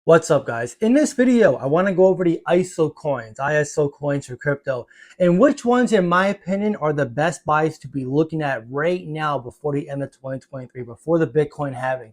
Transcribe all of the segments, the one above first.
What's up, guys? In this video, I want to go over the ISO coins for crypto and which ones, in my opinion, are the best buys to be looking at right now before the end of 2023, before the Bitcoin halving.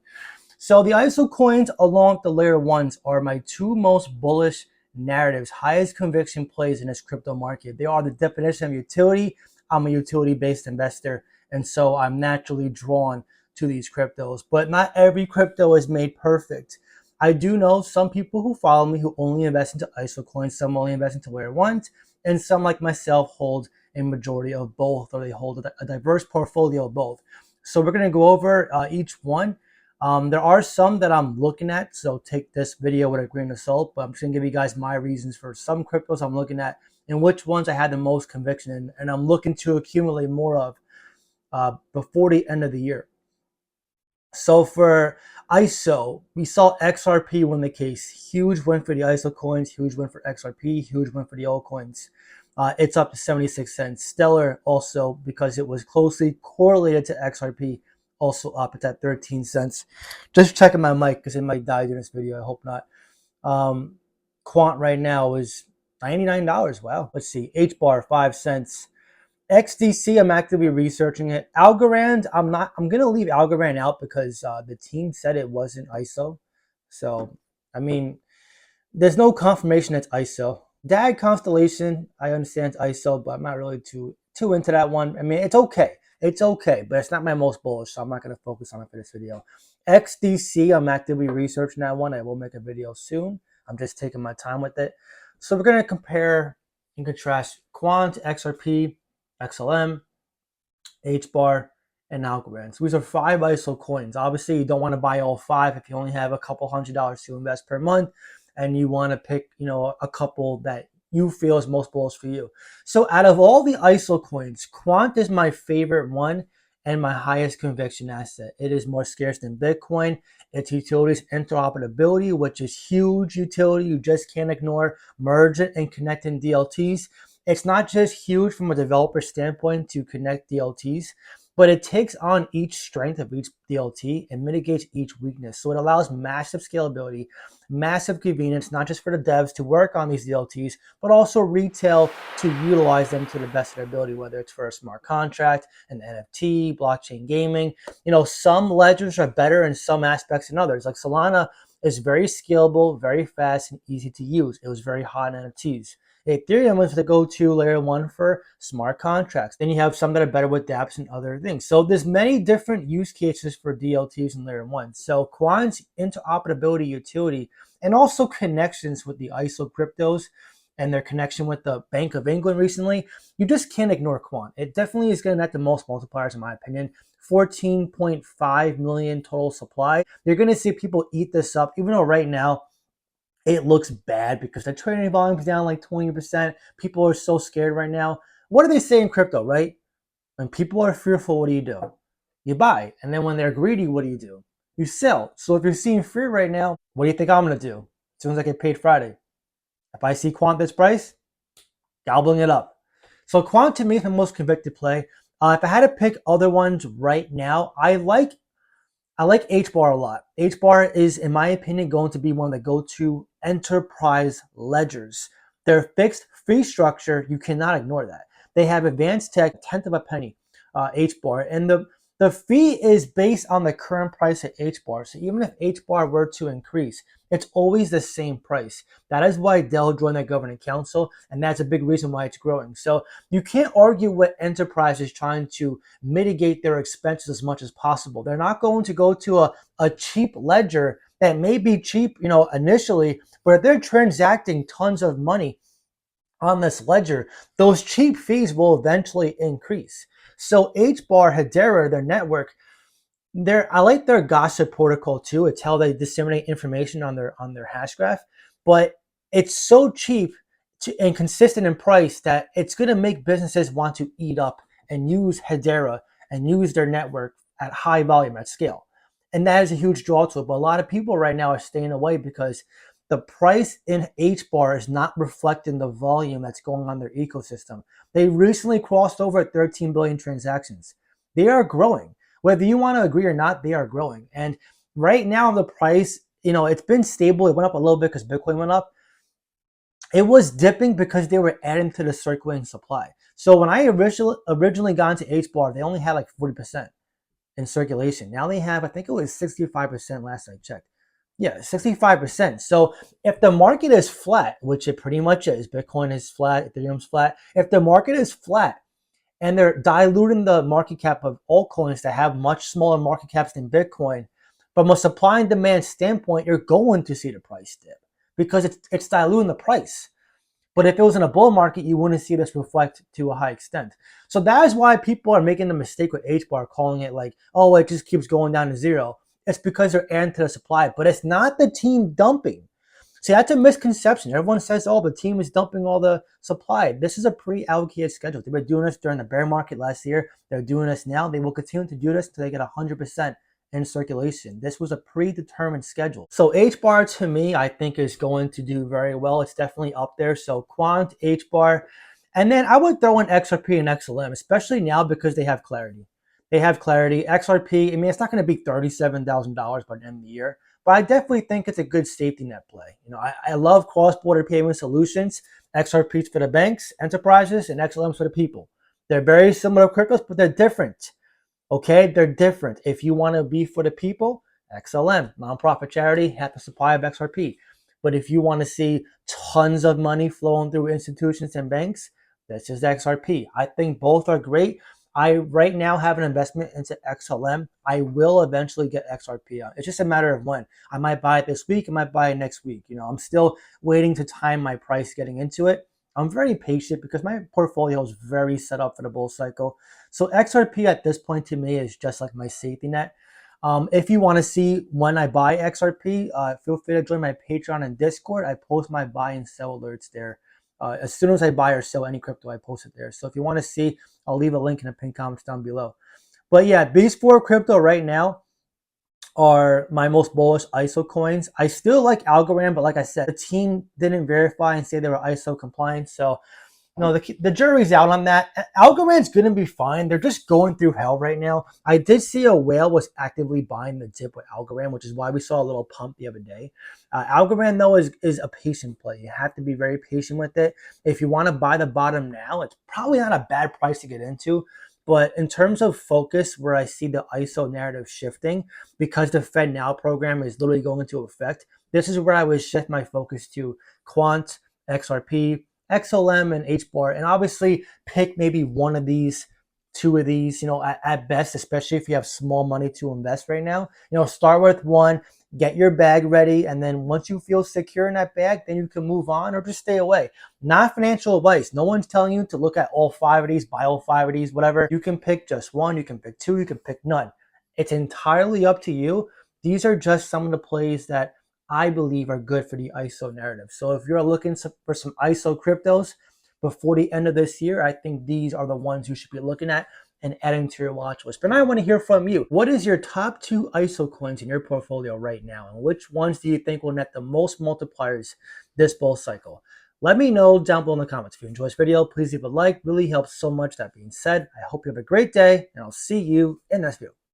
So the ISO coins along with the layer ones are my two most bullish narratives, highest conviction plays in this crypto market. They are the definition of utility. I'm a utility-based investor, and so I'm naturally drawn to these cryptos. But not every crypto is made perfect. I do know some people who follow me who only invest into ISO coins, some only invest into layer ones, and some like myself hold a majority of both, or they hold a diverse portfolio of both. So we're going to go over each one. There are some that I'm looking at, so take this video with a grain of salt, but I'm just gonna give you guys my reasons for some cryptos I'm looking at and which ones I had the most conviction in, and I'm looking to accumulate more of before the end of the year. So for ISO, we saw XRP win the case. Huge win for the ISO coins, huge win for XRP, huge win for the altcoins. It's up to 76 cents. Stellar also, because it was closely correlated to XRP, also up. It's at 13 cents. Just checking my mic because it might die during this video. I hope not. Quant right now is $99. Wow. Let's see. H bar 5 cents. XDC, I'm actively researching it. Algorand, I'm gonna leave Algorand out because the team said it wasn't ISO. So I mean, there's no confirmation it's ISO. DAG Constellation, I understand it's ISO, but I'm not really too into that one. I mean, it's okay. It's okay, but it's not my most bullish, so I'm not gonna focus on it for this video. XDC, I'm actively researching that one. I will make a video soon. I'm just taking my time with it. So we're gonna compare and contrast Quant, XRP, XLM, HBAR, and Algorand. So these are 5 ISO coins. Obviously, you don't want to buy all 5 if you only have a couple $100s to invest per month, and you want to pick, a couple that you feel is most bullish for you. So out of all the ISO coins, Quant is my favorite one and my highest conviction asset. It is more scarce than Bitcoin. Its utilities interoperability, which is huge utility you just can't ignore. Merge it and connect in DLTs. It's not just huge from a developer standpoint to connect DLTs, but it takes on each strength of each DLT and mitigates each weakness. So it allows massive scalability, massive convenience, not just for the devs to work on these DLTs, but also retail to utilize them to the best of their ability, whether it's for a smart contract, an NFT, blockchain gaming. Some ledgers are better in some aspects than others. Like Solana is very scalable, very fast, and easy to use. It was very hot in NFTs. Ethereum was the go-to layer one for smart contracts. Then you have some that are better with dApps and other things. So there's many different use cases for DLTs in layer one. So Quant's interoperability utility and also connections with the ISO cryptos and their connection with the Bank of England recently, you just can't ignore Quant. It definitely is going to net the most multipliers in my opinion. 14.5 million total supply. You're going to see people eat this up, even though right now it looks bad because the trading volume is down like 20%. People are so scared right now. What do they say in crypto, right? When people are fearful, what do? You buy. And then when they're greedy, what do? You sell. So if you're seeing fear right now, what do you think I'm going to do as soon as I get paid Friday? If I see Quant this price, gobbling it up. So Quant to me is the most convicted play. If I had to pick other ones right now, I like HBAR a lot. HBAR is, in my opinion, going to be one of the go-to enterprise ledgers. Their fixed fee structure, you cannot ignore that. They have advanced tech, tenth of a penny, HBAR, and the fee is based on the current price at HBAR. So even if HBAR were to increase, it's always the same price. That is why Dell joined the governing council, and that's a big reason why it's growing. So you can't argue with enterprises trying to mitigate their expenses as much as possible. They're not going to go to a cheap ledger that may be cheap, initially, but if they're transacting tons of money on this ledger, those cheap fees will eventually increase. So HBAR, Hedera, their network, I like their gossip protocol too. It's how they disseminate information on their hash graph, but it's so cheap and consistent in price that it's going to make businesses want to eat up and use Hedera and use their network at high volume at scale. And that is a huge draw to it. But a lot of people right now are staying away because the price in HBAR is not reflecting the volume that's going on their ecosystem. They recently crossed over 13 billion transactions. They are growing. Whether you want to agree or not, they are growing. And right now, the price it's been stable. It went up a little bit because Bitcoin went up. It was dipping because they were adding to the circulating supply. So when I originally got into H bar, they only had like 40% in circulation. Now they have, I think it was 65% last I checked. Yeah, 65%. So if the market is flat, which it pretty much is, Bitcoin is flat, Ethereum's flat. If the market is flat and they're diluting the market cap of altcoins that have much smaller market caps than Bitcoin, from a supply and demand standpoint, you're going to see the price dip because it's diluting the price. But if it was in a bull market, you wouldn't see this reflect to a high extent. So that is why people are making the mistake with H bar, calling it like, oh, it just keeps going down to zero. It's because they're adding to the supply, but it's not the team dumping. See, that's a misconception. Everyone says, oh, the team is dumping all the supply. This is a pre-allocated schedule. They were doing this during the bear market last year. They're doing this now. They will continue to do this until they get 100% in circulation. This was a predetermined schedule. So H bar to me, I think is going to do very well. It's definitely up there. So Quant, H bar, and then I would throw in XRP and XLM, especially now because they have clarity. They have clarity. XRP, I mean, it's not going to be $37,000 by the end of the year, but I definitely think it's a good safety net play. I love cross-border payment solutions. XRP's for the banks, enterprises, and XLM's for the people. They're very similar to cryptos, but they're different. Okay, they're different. If you want to be for the people, XLM, nonprofit charity, have the supply of XRP. But if you want to see tons of money flowing through institutions and banks, this is XRP. I think both are great. I right now have an investment into XLM. I will eventually get XRP out. It's just a matter of when. I might buy it this week. I might buy it next week. I'm still waiting to time my price getting into it. I'm very patient because my portfolio is very set up for the bull cycle. So XRP at this point to me is just like my safety net. If you want to see when I buy XRP, feel free to join my Patreon and Discord. I post my buy and sell alerts there. As soon as I buy or sell any crypto, I post it there. So if you want to see, I'll leave a link in the pinned comments down below. But yeah, these four crypto right now are my most bullish ISO coins. I still like Algorand, but like I said, the team didn't verify and say they were ISO compliant. So no, the jury's out on that. Algorand's going to be fine. They're just going through hell right now. I did see a whale was actively buying the dip with Algorand, which is why we saw a little pump the other day. Algorand, though, is a patient play. You have to be very patient with it. If you want to buy the bottom now, it's probably not a bad price to get into. But in terms of focus, where I see the ISO narrative shifting, because the Fed Now program is literally going into effect, this is where I would shift my focus to Quant, XRP, XLM, and H bar, and obviously pick maybe one of these, two of these, at best, especially if you have small money to invest right now. Start with one, get your bag ready, and then once you feel secure in that bag, then you can move on or just stay away. Not financial advice. No one's telling you to look at all five of these, buy all five of these, whatever. You can pick just one, you can pick two, you can pick none. It's entirely up to you. These are just some of the plays that I believe are good for the ISO narrative. So if you're looking for some ISO cryptos before the end of this year, I think these are the ones you should be looking at and adding to your watch list. But I want to hear from you. What is your top 2 ISO coins in your portfolio right now? And which ones do you think will net the most multipliers this bull cycle? Let me know down below in the comments. If you enjoyed this video, please leave a like. Really helps so much. That being said, I hope you have a great day, and I'll see you in the next video.